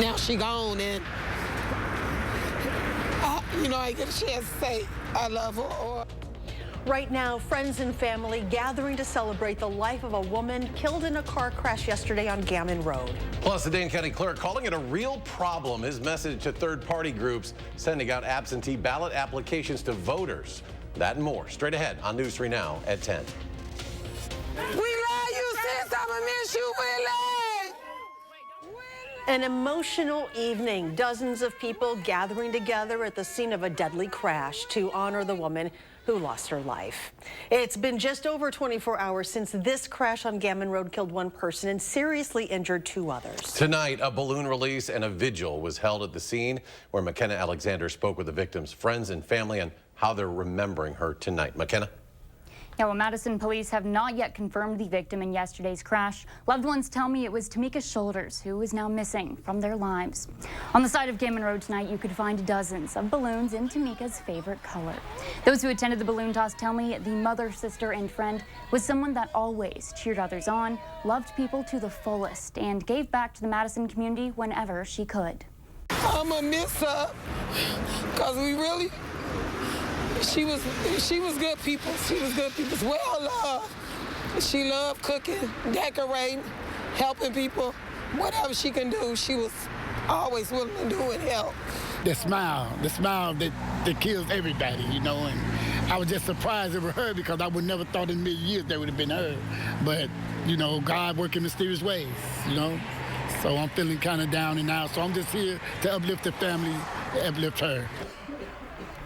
now she gone, and I get a chance to say I love her. Or right now, friends and family gathering to celebrate the life of a woman killed in a car crash yesterday on Gammon Road. Plus, the Dane County Clerk calling it a real problem. His message to third-party groups sending out absentee ballot applications to voters. That and more straight ahead on News 3 Now at 10. we love you, sis. I'ma miss you, Willie. An emotional evening. Dozens of people gathering together at the scene of a deadly crash to honor the woman who lost her life. It's been just over 24 hours since this crash on Gammon Road killed one person and seriously injured two others. Tonight, a balloon release and a vigil was held at the scene where McKenna Alexander spoke with the victim's friends and family on how they're remembering her tonight. McKenna? Yeah, well, Madison police have not yet confirmed the victim in yesterday's crash. Loved ones tell me it was Tamika Shoulders, who is now missing from their lives. On the side of Gammon Road tonight, you could find dozens of balloons in Tamika's favorite color. Those who attended the balloon toss tell me the mother, sister, and friend was someone that always cheered others on, loved people to the fullest, and gave back to the Madison community whenever she could. I'ma miss her, cause she was good people. She was good people. Well loved. She loved cooking, decorating, helping people. Whatever she can do, she was always willing to do and help. The smile that kills everybody, and I was just surprised it was her because I would never thought in a million years that would have been her. But, God works in mysterious ways, So I'm feeling kind of down and out. So I'm just here to uplift the family, uplift her.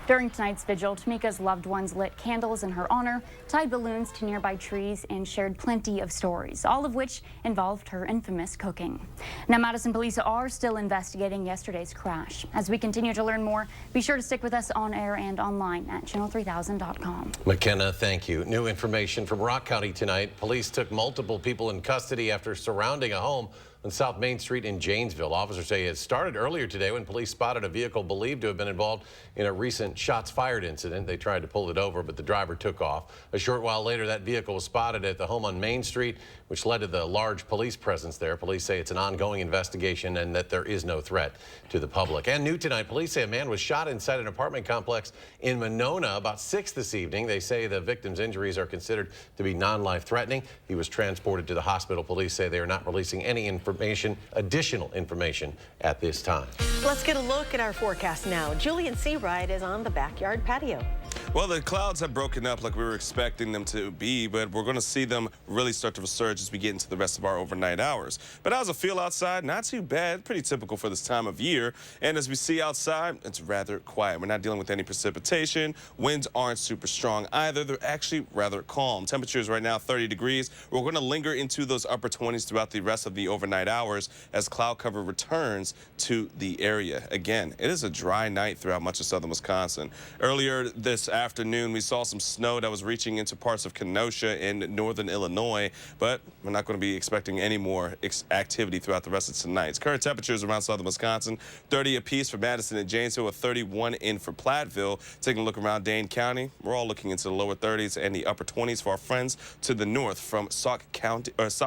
During tonight's vigil, Tamika's loved ones lit candles in her honor, tied balloons to nearby trees, and shared plenty of stories, all of which involved her infamous cooking. Now, Madison police are still investigating yesterday's crash. As we continue to learn more, be sure to stick with us on air and online at channel3000.com. McKenna, thank you. New information from Rock County tonight. Police took multiple people in custody after surrounding a home on South Main Street in Janesville. Officers say it started earlier today when police spotted a vehicle believed to have been involved in a recent shots fired incident. They tried to pull it over, but the driver took off. A short while later, that vehicle was spotted at the home on Main Street, which led to the large police presence there. Police say it's an ongoing investigation and that there is no threat to the public. And new tonight, police say a man was shot inside an apartment complex in Monona about 6 this evening. They say the victim's injuries are considered to be non-life threatening. He was transported to the hospital. Police say they are not releasing any additional information at this time. Let's get a look at our forecast now. Julian Seawright is on the backyard patio. Well, the clouds have broken up like we were expecting them to be, but we're going to see them really start to resurge as we get into the rest of our overnight hours. But how's it feel outside? Not too bad. Pretty typical for this time of year. And as we see outside, it's rather quiet. We're not dealing with any precipitation. Winds aren't super strong either. They're actually rather calm. Temperatures right now 30 degrees. We're going to linger into those upper 20s throughout the rest of the overnight hours as cloud cover returns to the area. Again, it is a dry night throughout much of southern Wisconsin. Earlier this afternoon, we saw some snow that was reaching into parts of Kenosha in northern Illinois, but we're not going to be expecting any more activity throughout the rest of tonight's current temperatures around southern Wisconsin. 30 apiece for Madison and Janesville, 31 in for Platteville. Taking a look around Dane County, we're all looking into the lower 30s and the upper 20s for our friends to the north from Sauk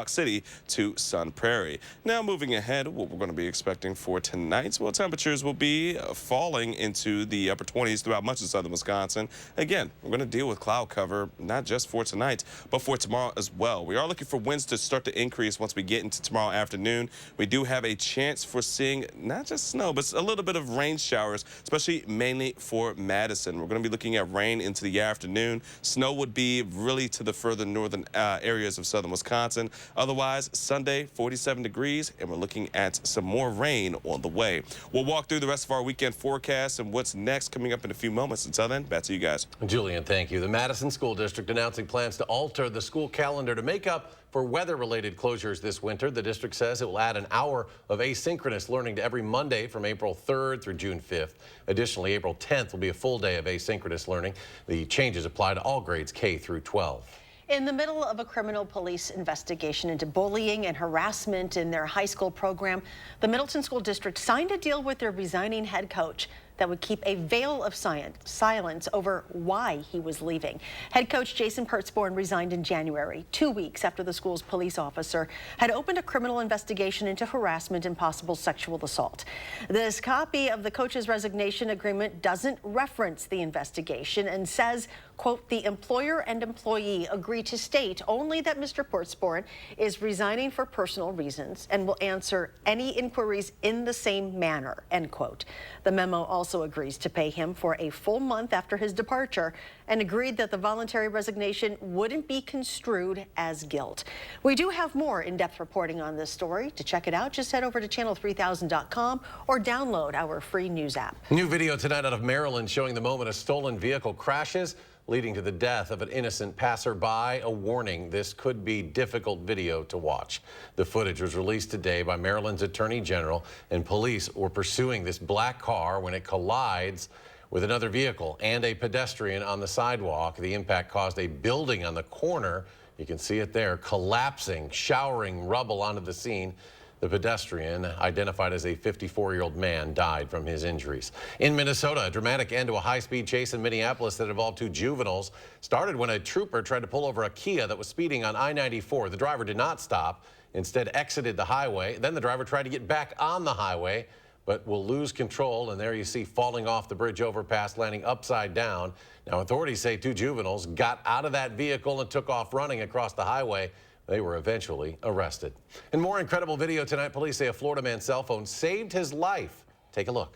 City to Sun Prairie. Now moving ahead, what we're going to be expecting for tonight, well, temperatures will be falling into the upper 20s throughout much of southern Wisconsin. Again, we're going to deal with cloud cover, not just for tonight, but for tomorrow as well. We are looking for winds to start to increase once we get into tomorrow afternoon. We do have a chance for seeing not just snow, but a little bit of rain showers, especially mainly for Madison. We're going to be looking at rain into the afternoon. Snow would be really to the further northern areas of southern Wisconsin. Otherwise, Sunday, 47 degrees, and we're looking at some more rain on the way. We'll walk through the rest of our weekend forecast and what's next coming up in a few moments. Until then, back to you guys. Julian, thank you. The Madison School District announcing plans to alter the school calendar to make up for weather-related closures this winter. The district says it will add an hour of asynchronous learning to every Monday from April 3rd through June 5th. Additionally, April 10th will be a full day of asynchronous learning. The changes apply to all grades K through 12. In the middle of a criminal police investigation into bullying and harassment in their high school program, the Middleton School District signed a deal with their resigning head coach. that would keep a veil of silence over why he was leaving. Head coach Jason Pertzborn resigned in January, 2 weeks after the school's police officer had opened a criminal investigation into harassment and possible sexual assault. This copy of the coach's resignation agreement doesn't reference the investigation and says, quote, the employer and employee agree to state only that Mr. Pertzborn is resigning for personal reasons and will answer any inquiries in the same manner, end quote. The memo also agrees to pay him for a full month after his departure and agreed that the voluntary resignation wouldn't be construed as guilt. We do have more in-depth reporting on this story. To check it out, just head over to channel3000.com or download our free news app. New video tonight out of Maryland showing the moment a stolen vehicle crashes, leading to the death of an innocent passerby. A warning, this could be difficult video to watch. The footage was released today by Maryland's Attorney General, and police were pursuing this black car when it collides with another vehicle and a pedestrian on the sidewalk. The impact caused a building on the corner, you can see it there, collapsing, showering rubble onto the scene. The pedestrian, identified as a 54-year-old man, died from his injuries. In Minnesota, a dramatic end to a high-speed chase in Minneapolis that involved 2 juveniles started when a trooper tried to pull over a Kia that was speeding on I-94. The driver did not stop, instead exited the highway. Then the driver tried to get back on the highway, but will lose control, and there you see falling off the bridge overpass, landing upside down. Now, authorities say 2 juveniles got out of that vehicle and took off running across the highway. They were eventually arrested. And more incredible video tonight. Police say a Florida man's cell phone saved his life. Take a look.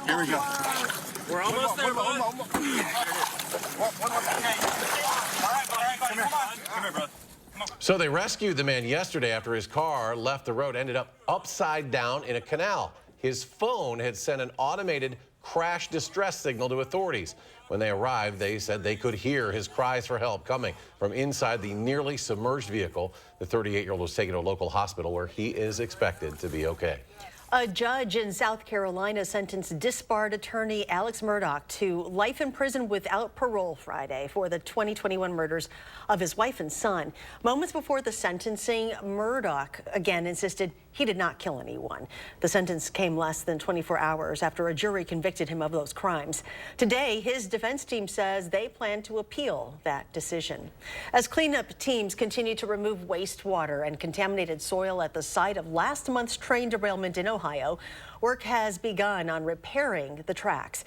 Here we go. We're almost there, bud. Come here, brother. So they rescued the man yesterday after his car left the road, ended up upside down in a canal. His phone had sent an automated crash distress signal to authorities. When they arrived, they said they could hear his cries for help coming from inside the nearly submerged vehicle. The 38-year-old was taken to a local hospital where he is expected to be okay. A judge in South Carolina sentenced disbarred attorney Alex Murdaugh to life in prison without parole Friday for the 2021 murders of his wife and son. Moments before the sentencing, Murdaugh again insisted he did not kill anyone. The sentence came less than 24 hours after a jury convicted him of those crimes. Today, his defense team says they plan to appeal that decision. As cleanup teams continue to remove wastewater and contaminated soil at the site of last month's train derailment in Ohio, work has begun on repairing the tracks.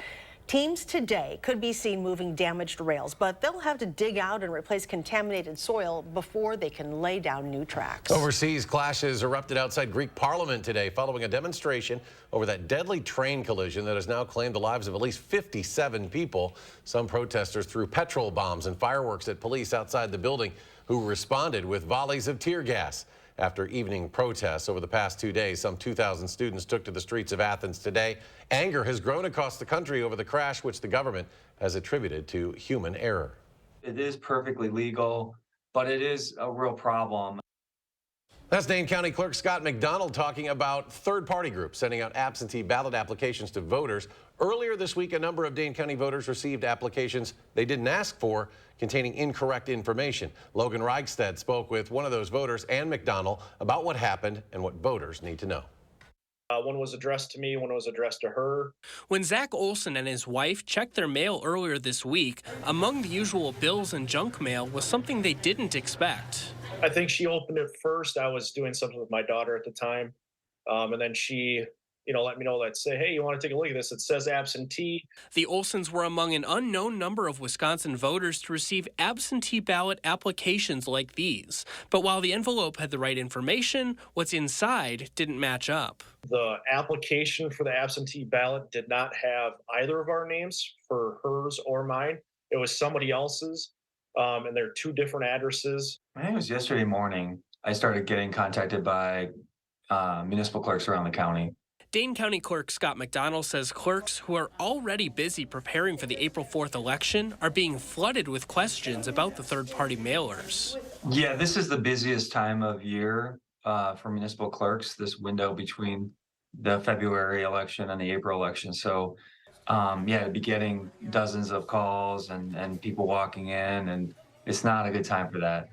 Teams today could be seen moving damaged rails, but they'll have to dig out and replace contaminated soil before they can lay down new tracks. Overseas clashes erupted outside Greek Parliament today following a demonstration over that deadly train collision that has now claimed the lives of at least 57 people. Some protesters threw petrol bombs and fireworks at police outside the building, who responded with volleys of tear gas. After evening protests over the past 2 days, some 2,000 students took to the streets of Athens today. Anger has grown across the country over the crash, which the government has attributed to human error. It is perfectly legal, but it is a real problem. That's Dane County Clerk Scott McDonald talking about third-party groups sending out absentee ballot applications to voters. Earlier this week, a number of Dane County voters received applications they didn't ask for containing incorrect information. Logan Reichstead spoke with one of those voters and McDonald about what happened and what voters need to know. One was addressed to me, one was addressed to her. When Zach Olson and his wife checked their mail earlier this week, among the usual bills and junk mail was something they didn't expect. I think she opened it first. I was doing something with my daughter at the time. And then she, let me know that, say, hey, you want to take a look at this? It says absentee. The Olsons were among an unknown number of Wisconsin voters to receive absentee ballot applications like these. But while the envelope had the right information, what's inside didn't match up. The application for the absentee ballot did not have either of our names, for hers or mine. It was somebody else's. And there are 2 different addresses. I think it was yesterday morning, I started getting contacted by municipal clerks around the county. Dane County Clerk Scott McDonald says clerks who are already busy preparing for the April 4th election are being flooded with questions about the third-party mailers. Yeah, this is the busiest time of year for municipal clerks, this window between the February election and the April election. So, to be getting dozens of calls and people walking in, and it's not a good time for that.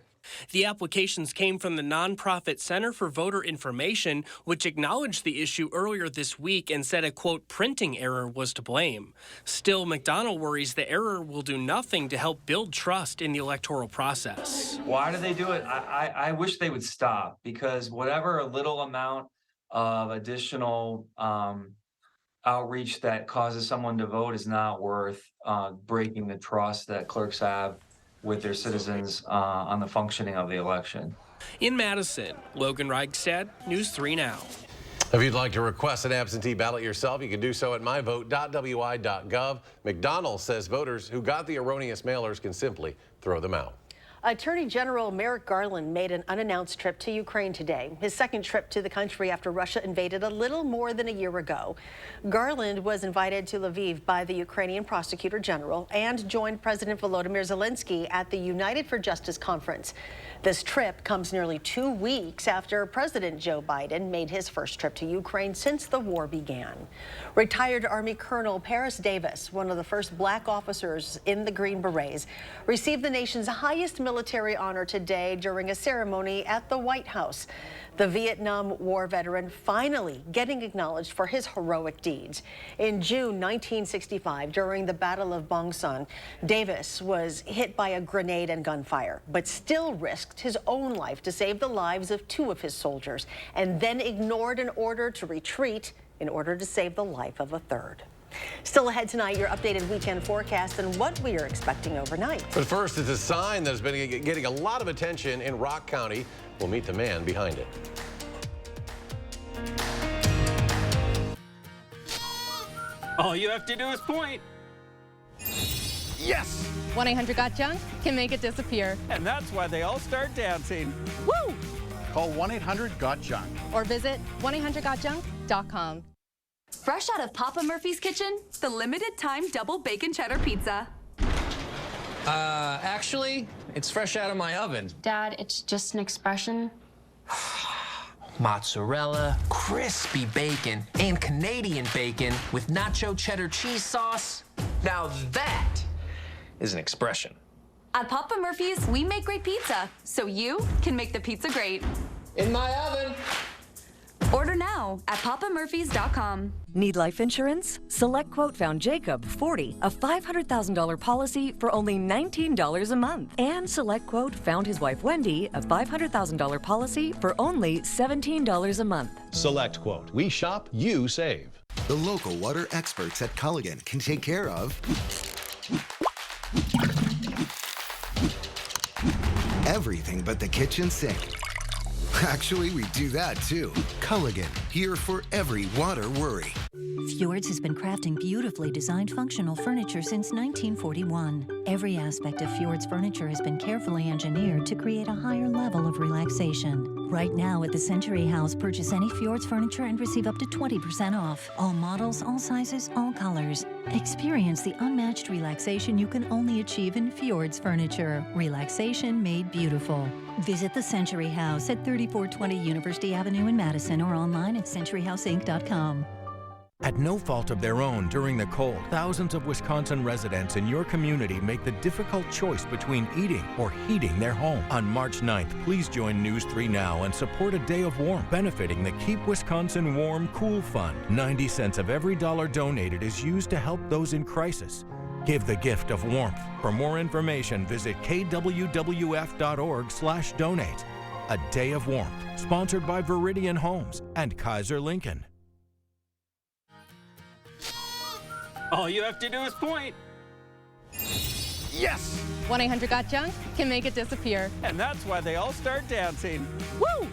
The applications came from the nonprofit Center for Voter Information, which acknowledged the issue earlier this week and said a, quote, printing error was to blame. Still, McDonald worries the error will do nothing to help build trust in the electoral process. Why do they do it? I wish they would stop, because whatever little amount of additional outreach that causes someone to vote is not worth breaking the trust that clerks have with their citizens on the functioning of the election. In Madison, Logan Reichstad, News 3 Now. If you'd like to request an absentee ballot yourself, you can do so at myvote.wi.gov. McDonald says voters who got the erroneous mailers can simply throw them out. Attorney General Merrick Garland made an unannounced trip to Ukraine today, his second trip to the country after Russia invaded a little more than a year ago. Garland was invited to Lviv by the Ukrainian prosecutor general and joined President Volodymyr Zelensky at the United for Justice conference. This trip comes nearly 2 weeks after President Joe Biden made his first trip to Ukraine since the war began. Retired Army Colonel Paris Davis, one of the first black officers in the Green Berets, received the nation's highest military honor today during a ceremony at the White House. The Vietnam War veteran finally getting acknowledged for his heroic deeds. In June 1965, during the Battle of Bong Son, Davis was hit by a grenade and gunfire, but still risked his own life to save the lives of 2 of his soldiers, and then ignored an order to retreat in order to save the life of a 3rd. Still ahead tonight, your updated weekend forecast and what we are expecting overnight. But first, it's a sign that's been getting a lot of attention in Rock County. We'll meet the man behind it. All you have to do is point. Yes! 1-800-GOT-JUNK can make it disappear. And that's why they all start dancing. Woo! Call 1-800-GOT-JUNK Or visit 1-800-GOT-JUNK.com. Fresh out of Papa Murphy's kitchen, the limited time double bacon cheddar pizza. Actually, it's fresh out of my oven. Dad, it's just an expression. Mozzarella, crispy bacon, and Canadian bacon with nacho cheddar cheese sauce. Now that is an expression. At Papa Murphy's, we make great pizza, so you can make the pizza great. In my oven. Order now at papamurphys.com. Need life insurance? SelectQuote found Jacob, 40, a $500,000 policy for only $19 a month. And SelectQuote found his wife, Wendy, a $500,000 policy for only $17 a month. SelectQuote. We shop, you save. The local water experts at Culligan can take care of everything but the kitchen sink. Actually, we do that too. Culligan, here for every water worry. Fjords has been crafting beautifully designed functional furniture since 1941. Every aspect of Fjords furniture has been carefully engineered to create a higher level of relaxation. Right now at the Century House, purchase any Fjords furniture and receive up to 20% off. All models, all sizes, all colors. Experience the unmatched relaxation you can only achieve in Fjords furniture. Relaxation made beautiful. Visit the Century House at 3420 University Avenue in Madison or online at centuryhouseinc.com. At no fault of their own during the cold, thousands of Wisconsin residents in your community make the difficult choice between eating or heating their home. On March 9th, please join News 3 Now and support a day of warmth, benefiting the Keep Wisconsin Warm Cool Fund. 90 cents of every dollar donated is used to help those in crisis. Give the gift of warmth. For more information, visit kwwf.org/donate. A day of warmth, sponsored by Viridian Homes and Kaiser Lincoln. All you have to do is point. Yes! 1-800-GOT-JUNK can make it disappear. And that's why they all start dancing. Woo!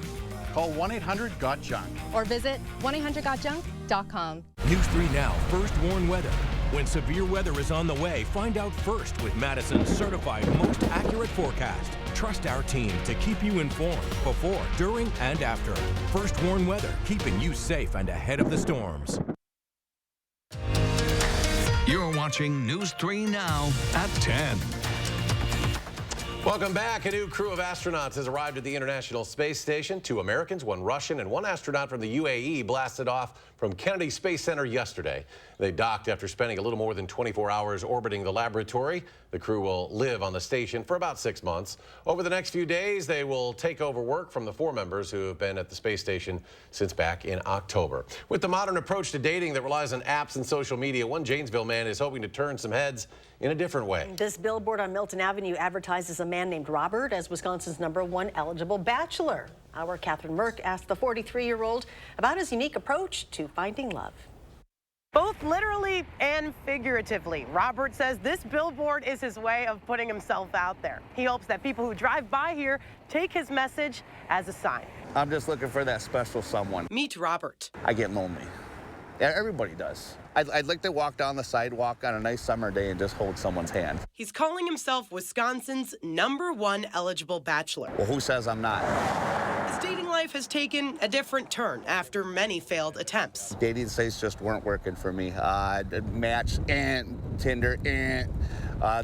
Call 1-800-GOT-JUNK. Or visit 1-800-GOT-JUNK.com. News 3 Now First Warn Weather. When severe weather is on the way, find out first with Madison's certified most accurate forecast. Trust our team to keep you informed before, during, and after. First Warn Weather, keeping you safe and ahead of the storms. You're watching News 3 Now at 10. Welcome back. A new crew of astronauts has arrived at the International Space Station. 2 Americans, 1 Russian, and 1 astronaut from the UAE blasted off from Kennedy Space Center yesterday. They docked after spending a little more than 24 hours orbiting the laboratory. The crew will live on the station for about 6 months. Over the next few days, they will take over work from the 4 members who have been at the space station since back in October. With the modern approach to dating that relies on apps and social media, one Janesville man is hoping to turn some heads in a different way. This billboard on Milton Avenue advertises a man named Robert as Wisconsin's #1 eligible bachelor. Our Catherine Merck asked the 43-year-old about his unique approach to finding love. Both literally and figuratively, Robert says this billboard is his way of putting himself out there. He hopes that people who drive by here take his message as a sign. I'm just looking for that special someone. Meet Robert. I get lonely. Everybody does. I'd like to walk down the sidewalk on a nice summer day and just hold someone's hand. He's calling himself Wisconsin's #1 eligible bachelor. Well, who says I'm not? His dating life has taken a different turn after many failed attempts. Dating sites just weren't working for me. Match and Tinder and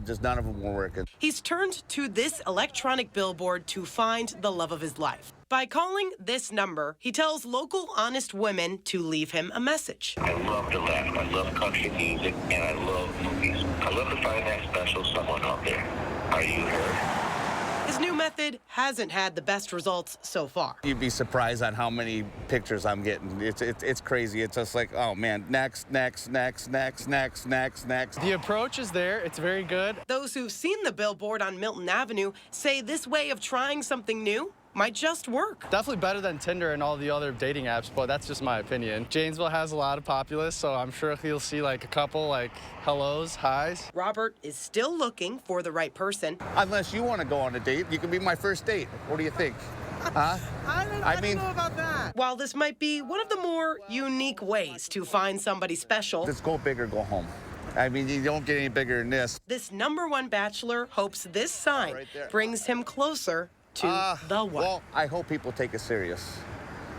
just none of them were working. He's turned to this electronic billboard to find the love of his life. By calling this number, he tells local honest women to leave him a message. I love to laugh, I love country music, and I love movies. I love to find that special someone out there. Are you her? His new method hasn't had the best results so far. You'd be surprised on how many pictures I'm getting. It's crazy. It's just like, oh man, next, next, next, next, next, next, next. The approach is there. It's very good. Those who've seen the billboard on Milton Avenue say this way of trying something new might just work. Definitely better than Tinder and all the other dating apps, but that's just my opinion. Janesville has a lot of populace, so I'm sure he'll see like a couple like hellos, highs. Robert is still looking for the right person. Unless you want to go on a date, you can be my first date. What do you think? Huh? I don't know about that. While this might be one of the more unique ways to find somebody special, Let's go big or go home. I mean, you don't get any bigger than this. this #1 bachelor hopes this sign brings him closer to the one. Well, I hope people take it serious.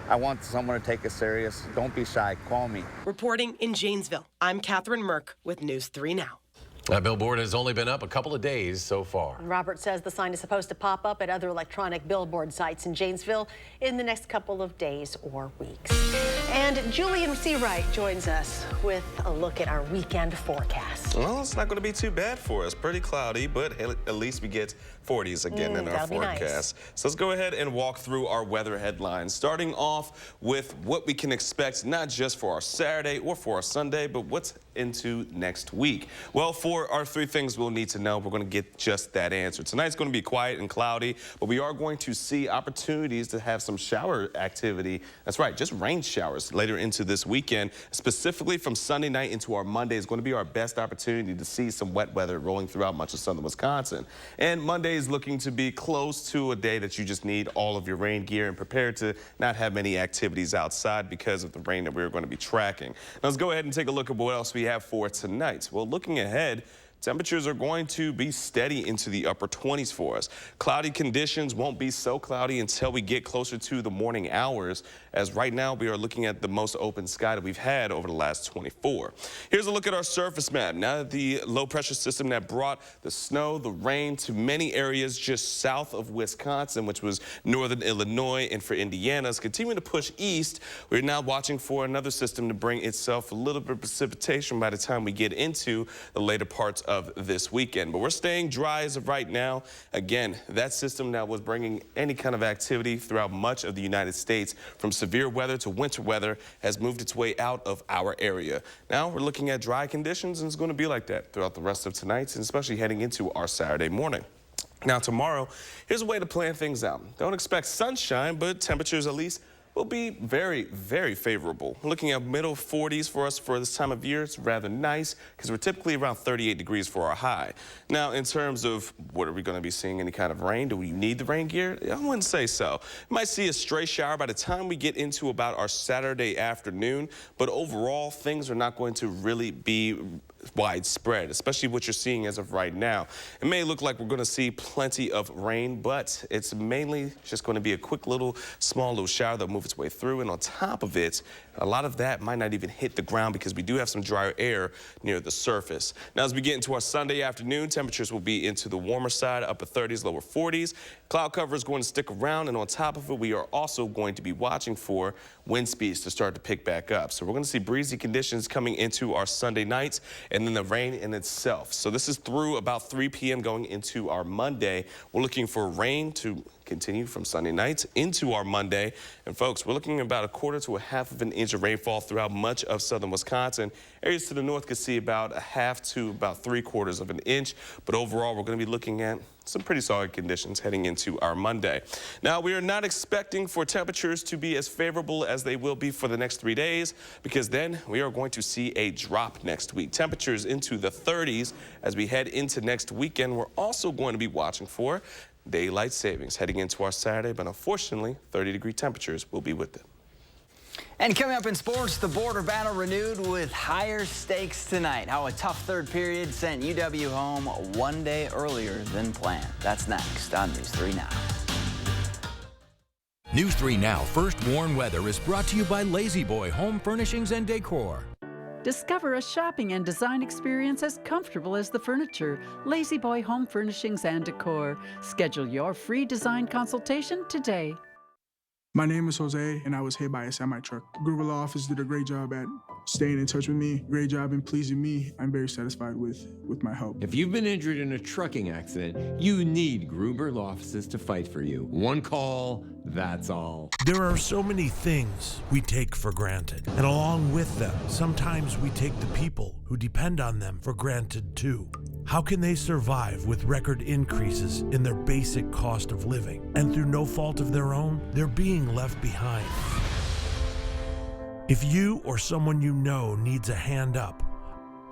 I want someone to take it serious. Don't be shy. Call me. Reporting in Janesville, I'm Catherine Merck with News 3 Now. That billboard has only been up a couple of days so far. Robert says the sign is supposed to pop up at other electronic billboard sites in Janesville in the next couple of days or weeks. And Julian C. Wright joins us with a look at our weekend forecast. Well, it's not going to be too bad for us. Pretty cloudy, but at least we get 40s again in our forecast. Nice. So let's go ahead and walk through our weather headlines, starting off with what we can expect not just for our Saturday or for our Sunday, but what's into next week. Well, for our 3 things we'll need to know, we're going to get just that answer. Tonight's going to be quiet and cloudy, but we are going to see opportunities to have some shower activity. That's right, just rain showers later into this weekend, specifically from Sunday night into our Monday is going to be our best opportunity to see some wet weather rolling throughout much of southern Wisconsin. And Monday is looking to be close to a day that you just need all of your rain gear and prepare to not have many activities outside because of the rain that we're going to be tracking. Now let's go ahead and take a look at what else we have for tonight. Well, looking ahead, temperatures are going to be steady into the upper 20s for us. Cloudy conditions won't be so cloudy until we get closer to the morning hours, as right now we are looking at the most open sky that we've had over the last 24. Here's a look at our surface map. Now that the low pressure system that brought the snow, the rain to many areas just south of Wisconsin, which was northern Illinois and for Indiana, is continuing to push east. We're now watching for another system to bring itself a little bit of precipitation by the time we get into the later parts of this weekend. But we're staying dry as of right now. Again, that system that was bringing any kind of activity throughout much of the United States from severe weather to winter weather has moved its way out of our area. Now we're looking at dry conditions, and it's going to be like that throughout the rest of tonight, and especially heading into our Saturday morning. Now tomorrow, here's a way to plan things out. Don't expect sunshine, but temperatures at least will be very, very favorable. Looking at middle 40s for us for this time of year, it's rather nice because we're typically around 38 degrees for our high. Now, in terms of what are we going to be seeing, any kind of rain? Do we need the rain gear? I wouldn't say so. We might see a stray shower by the time we get into about our Saturday afternoon, but overall, things are not going to really be widespread, especially what you're seeing as of right now. It may look like we're going to see plenty of rain, but it's mainly just going to be a quick small little shower that'll move its way through. And on top of it, a lot of that might not even hit the ground because we do have some drier air near the surface. Now, as we get into our Sunday afternoon, temperatures will be into the warmer side, upper 30s, lower 40s. Cloud cover is going to stick around, and on top of it, we are also going to be watching for wind speeds to start to pick back up. So we're going to see breezy conditions coming into our Sunday nights, and then the rain in itself. So this is through about 3 p.m. going into our Monday. We're looking for rain to continue from Sunday night into our Monday. And folks, we're looking at about 1/4 to 1/2 of an inch of rainfall throughout much of southern Wisconsin. Areas to the north could see about 1/2 to about 3/4 of an inch. But overall, we're going to be looking at some pretty solid conditions heading into our Monday. Now, we are not expecting for temperatures to be as favorable as they will be for the next 3 days, because then we are going to see a drop next week. Temperatures into the 30s as we head into next weekend. We're also going to be watching for daylight savings heading into our Saturday, but unfortunately, 30-degree temperatures will be with it. And coming up in sports, the border battle renewed with higher stakes tonight. How a tough third period sent UW home 1 day earlier than planned. That's next on News 3 Now. News 3 Now First Warn Weather is brought to you by Lazy Boy Home Furnishings and Decor. Discover a shopping and design experience as comfortable as the furniture. Lazy Boy Home Furnishings and Decor. Schedule your free design consultation today. My name is Jose, and I was hit by a semi-truck. The Gruber Law Office did a great job at staying in touch with me. Great job in pleasing me. I'm very satisfied with my help. If you've been injured in a trucking accident, you need Gruber Law Offices to fight for you. One call, that's all. There are so many things we take for granted, and along with them, sometimes we take the people who depend on them for granted too. How can they survive with record increases in their basic cost of living? And through no fault of their own, they're being left behind. If you or someone you know needs a hand up,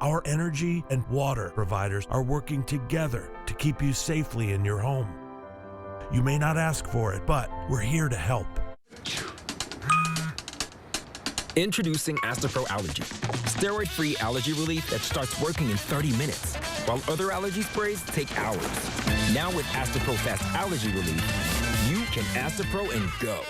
our energy and water providers are working together to keep you safely in your home. You may not ask for it, but we're here to help. Introducing Astapro Allergy, steroid-free allergy relief that starts working in 30 minutes, while other allergy sprays take hours. Now with Astapro Fast Allergy Relief, you can Astapro and go.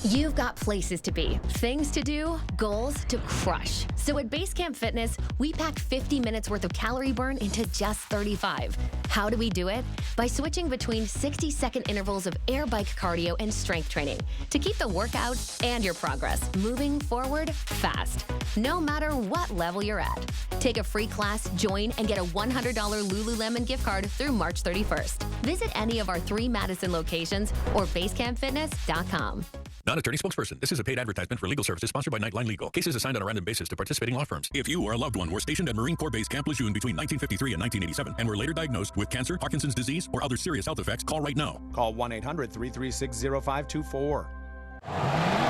You've got places to be, things to do, goals to crush. So at Basecamp Fitness, we packed 50 minutes worth of calorie burn into just 35. How do we do it? By switching between 60-second intervals of air bike cardio and strength training to keep the workout and your progress moving forward fast, no matter what level you're at. Take a free class, join, and get a $100 Lululemon gift card through March 31st. Visit any of our 3 Madison locations or basecampfitness.com. Not attorney spokesperson. This is a paid advertisement for legal services sponsored by Nightline Legal. Cases assigned on a random basis to participating law firms. If you or a loved one were stationed at Marine Corps Base Camp Lejeune between 1953 and 1987 and were later diagnosed with cancer, Parkinson's disease, or other serious health effects, call right now. Call 1-800-336-0524.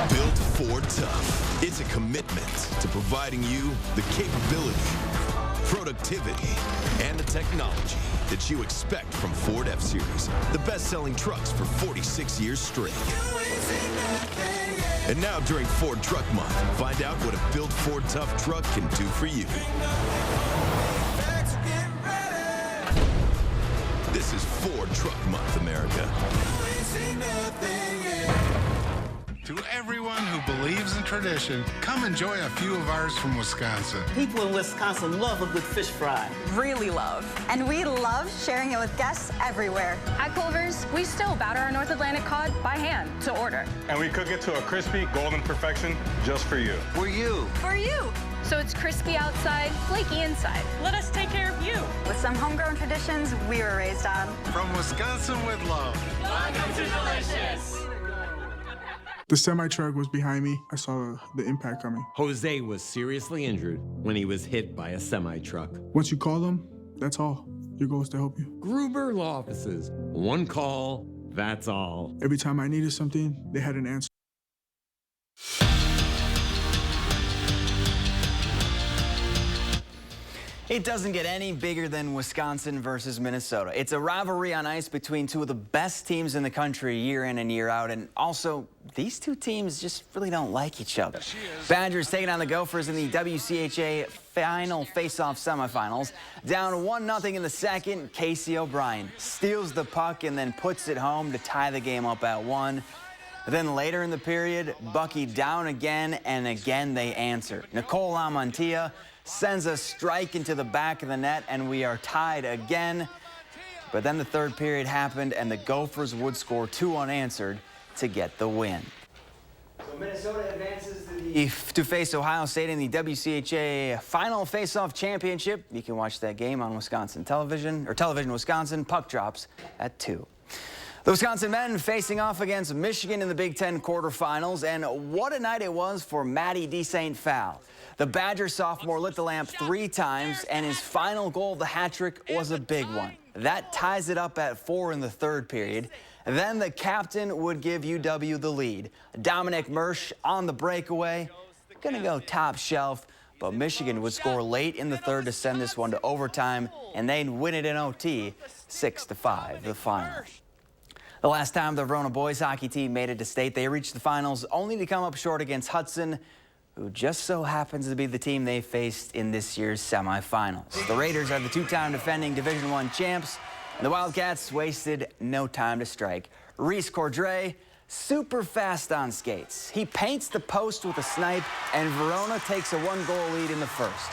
Built Ford Tough. It's a commitment to providing you the capability, productivity, and the technology that you expect from Ford F-Series, the best-selling trucks for 46 years straight. And now during Ford Truck Month, find out what a built Ford Tough truck can do for you. This is Ford Truck Month, America. To everyone who believes in tradition, come enjoy a few of ours from Wisconsin. People in Wisconsin love a good fish fry. Really love. And we love sharing it with guests everywhere. At Culver's, we still batter our North Atlantic cod by hand to order. And we cook it to a crispy, golden perfection just for you. For you. For you. So it's crispy outside, flaky inside. Let us take care of you. With some homegrown traditions we were raised on. From Wisconsin with love. Welcome to Delicious. The semi-truck was behind me. I saw the impact coming. Jose was seriously injured when he was hit by a semi-truck. Once you call them, that's all. Your goal is to help you. Gruber Law Offices. One call, that's all. Every time I needed something, they had an answer. It doesn't get any bigger than Wisconsin versus Minnesota. It's a rivalry on ice between two of the best teams in the country year in and year out. And also, these two teams just really don't like each other. Badgers taking on the Gophers in the WCHA final face-off semifinals. Down 1-0 in the second, Casey O'Brien steals the puck and then puts it home to tie the game up at 1. Then later in the period, Bucky down again, and again they answer. Nicole Lamontia sends a strike into the back of the net, and we are tied again. But then the third period happened, and the Gophers would score 2 unanswered to get the win. So Minnesota advances to face Ohio State in the WCHA Final Face-Off Championship. You can watch that game on Wisconsin television, or Television Wisconsin. Puck drops at 2. The Wisconsin men facing off against Michigan in the Big Ten quarterfinals, and what a night it was for Matty DeSaint-Phal. The Badger sophomore lit the lamp 3 times, and his final goal of the hat trick was a big one. That ties it up at 4 in the third period. Then the captain would give UW the lead. Dominic Mersch on the breakaway. Gonna go top shelf, but Michigan would score late in the third to send this one to overtime, and they'd win it in OT, 6-5, the final. The last time the Verona boys hockey team made it to state, they reached the finals only to come up short against Hudson, who just so happens to be the team they faced in this year's semifinals. The Raiders are the 2-time defending Division I champs, and the Wildcats wasted no time to strike. Reese Cordray, super fast on skates. He paints the post with a snipe, and Verona takes a 1-goal lead in the first.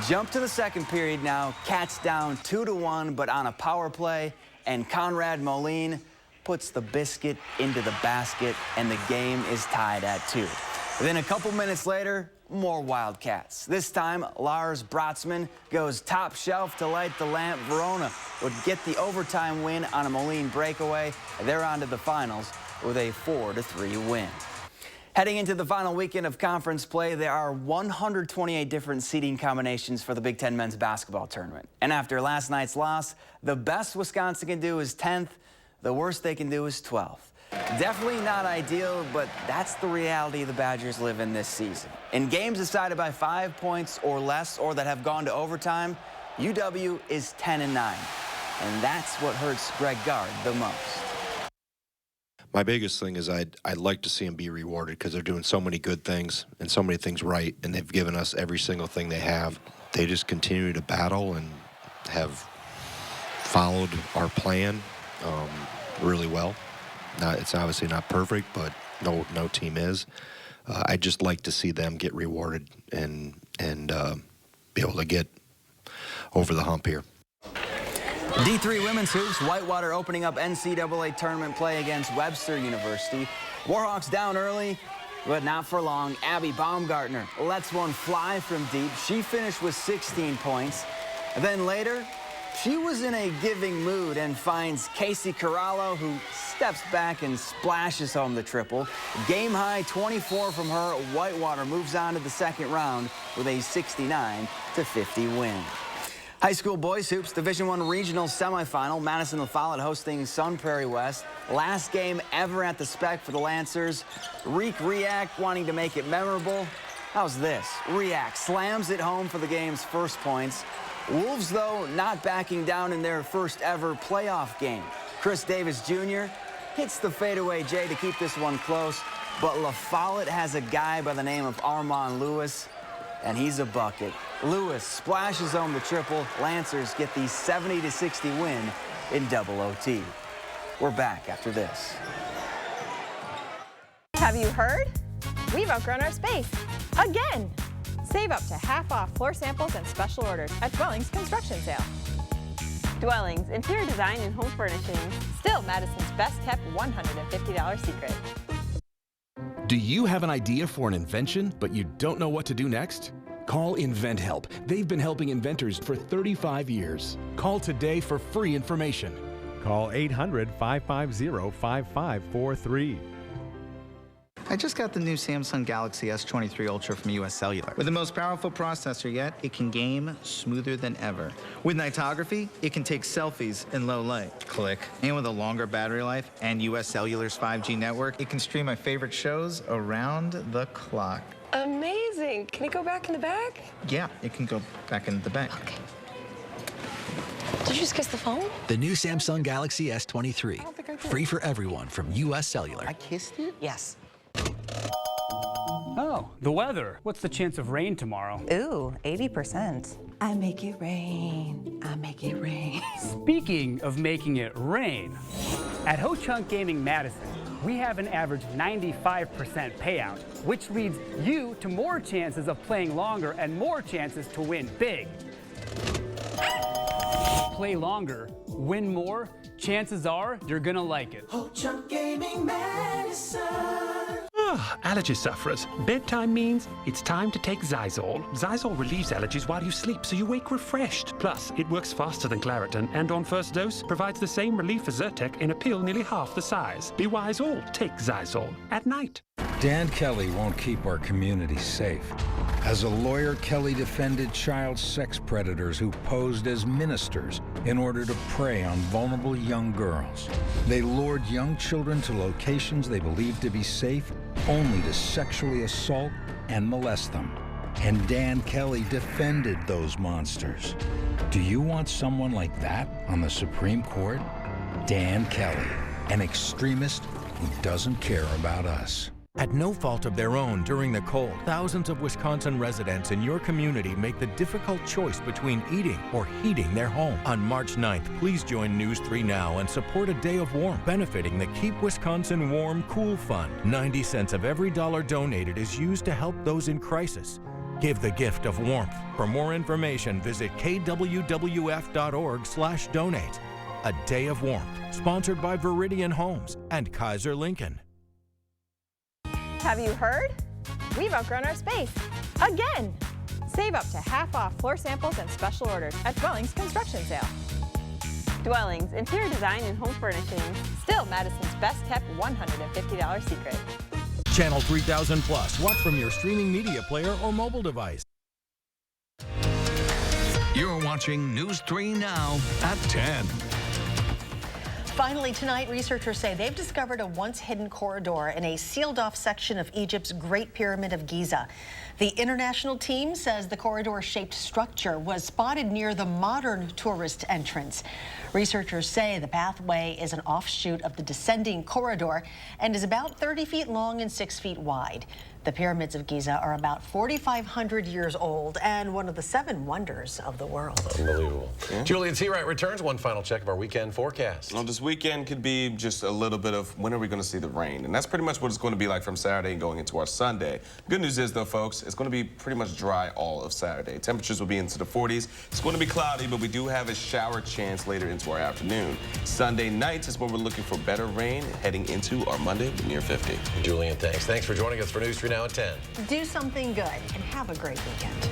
Jump to the second period now. Cats down 2-1, but on a power play, and Conrad Moline puts the biscuit into the basket, and the game is tied at 2. Then a couple minutes later, more Wildcats. This time, Lars Brotzman goes top shelf to light the lamp. Verona would get the overtime win on a Moline breakaway. They're on to the finals with a 4-3 win. Heading into the final weekend of conference play, there are 128 different seeding combinations for the Big Ten men's basketball tournament. And after last night's loss, the best Wisconsin can do is 10th. The worst they can do is 12th. Definitely not ideal, but that's the reality the Badgers live in this season. In games decided by 5 points or less, or that have gone to overtime, UW is 10-9. And that's what hurts Greg Gard the most. My biggest thing is I'd like to see them be rewarded because they're doing so many good things and so many things right, and they've given us every single thing they have. They just continue to battle and have followed our plan really well. It's obviously not perfect, but no team is. I'd just like to see them get rewarded and be able to get over the hump here. D3 women's hoops, Whitewater opening up NCAA tournament play against Webster University. Warhawks down early, but not for long. Abby Baumgartner lets one fly from deep. She finished with 16 points. And then later, she was in a giving mood and finds Casey Corallo, who steps back and splashes home the triple. Game high 24 from her. Whitewater moves on to the second round with a 69-50 win. High school boys hoops Division I regional semifinal. Madison La Follette hosting Sun Prairie West. Last game ever at the Spec for the Lancers. React wanting to make it memorable. How's this? React slams it home for the game's first points. Wolves, though, not backing down in their first ever playoff game. Chris Davis Jr. hits the fadeaway J to keep this one close, but La Follette has a guy by the name of Armand Lewis, and he's a bucket. Lewis splashes home the triple. Lancers get the 70-60 win in double OT. We're back after this. Have you heard? We've outgrown our space. Again! Save up to half off floor samples and special orders at Dwellings Construction Sale. Dwellings, interior design and home furnishings. Still Madison's best kept $150 secret. Do you have an idea for an invention, but you don't know what to do next? Call InventHelp. They've been helping inventors for 35 years. Call today for free information. Call 800-550-5543. I just got the new Samsung Galaxy S23 Ultra from US Cellular. With the most powerful processor yet, it can game smoother than ever. With nightography, it can take selfies in low light. Click. And with a longer battery life and US Cellular's 5G network, it can stream my favorite shows around the clock. Amazing. Can it go back in the bag? Yeah, it can go back into the bag. Okay. Did you just kiss the phone? The new Samsung Galaxy S23. Free for everyone from US Cellular. I kissed it? Yes. Oh, the weather. What's the chance of rain tomorrow? Ooh, 80%. I make it rain. I make it rain. Speaking of making it rain, at Ho Chunk Gaming Madison, we have an average 95% payout, which leads you to more chances of playing longer and more chances to win big. Play longer, win more, chances are you're gonna like it. Ho Chunk Gaming Madison. Allergy sufferers. Bedtime means it's time to take Zysol. Zysol relieves allergies while you sleep, so you wake refreshed. Plus, it works faster than Claritin, and on first dose, provides the same relief as Zyrtec in a pill nearly half the size. Be wise all. Take Zysol at night. Dan Kelly won't keep our community safe. As a lawyer, Kelly defended child sex predators who posed as ministers in order to prey on vulnerable young girls. They lured young children to locations they believed to be safe, only to sexually assault and molest them. And Dan Kelly defended those monsters. Do you want someone like that on the Supreme Court? Dan Kelly, an extremist who doesn't care about us. At no fault of their own during the cold, thousands of Wisconsin residents in your community make the difficult choice between eating or heating their home. On March 9th, please join News 3 Now and support a day of warmth, benefiting the Keep Wisconsin Warm Cool Fund. 90 cents of every dollar donated is used to help those in crisis. Give the gift of warmth. For more information, visit kwwf.org/donate. A day of warmth, sponsored by Viridian Homes and Kaiser Lincoln. Have you heard? We've outgrown our space. Again! Save up to half off floor samples and special orders at Dwellings Construction Sale. Dwellings, interior design and home furnishings. Still Madison's best kept $150 secret. Channel 3000 Plus. Watch from your streaming media player or mobile device. You're watching News 3 Now at 10. Finally tonight, researchers say they've discovered a once hidden corridor in a sealed off section of Egypt's Great Pyramid of Giza. The international team says the corridor-shaped structure was spotted near the modern tourist entrance. Researchers say the pathway is an offshoot of the descending corridor and is about 30 feet long and 6 feet wide. The pyramids of Giza are about 4,500 years old and one of the 7 wonders of the world. Unbelievable. Yeah. Julian Seawright returns. One final check of our weekend forecast. Well, this weekend could be just a little bit of when are we going to see the rain? And that's pretty much what it's going to be like from Saturday and going into our Sunday. Good news is, though, folks, it's going to be pretty much dry all of Saturday. Temperatures will be into the 40s. It's going to be cloudy, but we do have a shower chance later into our afternoon. Sunday night is when we're looking for better rain, heading into our Monday with near 50. Julian, thanks. Thanks for joining us for News 3 Now at 10. Do something good and have a great weekend.